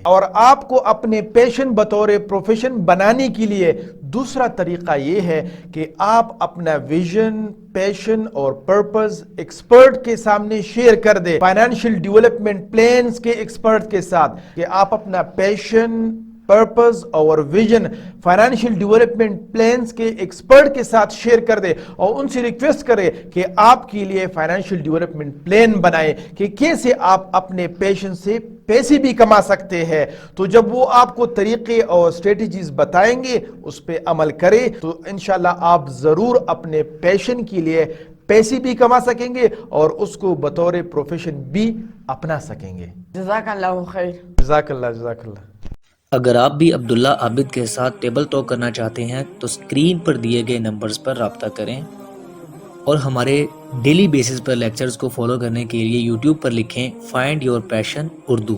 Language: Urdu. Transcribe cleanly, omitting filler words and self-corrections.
اور آپ کو اپنے پیشن بطور پروفیشن بنانے کے لیے دوسرا طریقہ یہ ہے کہ آپ اپنا ویژن، پیشن اور پرپز ایکسپرٹ کے سامنے شیئر کر دیں، فائنینشیل ڈیولپمنٹ پلانز کے ایکسپرٹ کے ساتھ، کہ آپ اپنا پیشن، پرپز اور ویژن فائنینشیل ڈیولپمنٹ پلانز کے ایکسپرٹ کے ساتھ شیئر کر دے اور ان سے ریکویسٹ کرے کہ آپ کے لیے فائنینشیل ڈیولپمنٹ پلان بنائے کہ کیسے آپ اپنے پیشن سے پیسے بھی کما سکتے ہیں۔ تو جب وہ آپ کو طریقے اور اسٹریٹجیز بتائیں گے، اس پہ عمل کرے تو انشاءاللہ آپ ضرور اپنے پیشن کے لیے پیسے بھی کما سکیں گے اور اس کو بطور پروفیشن بھی اپنا سکیں گے۔ جزاک اللہ خیر۔ جزاک اللہ، جزاک اللہ۔ اگر آپ بھی عبداللہ عابد کے ساتھ ٹیبل ٹاک کرنا چاہتے ہیں تو اسکرین پر دیے گئے نمبرز پر رابطہ کریں، اور ہمارے ڈیلی بیسس پر لیکچرز کو فالو کرنے کے لیے یوٹیوب پر لکھیں فائنڈ یور پیشن اردو۔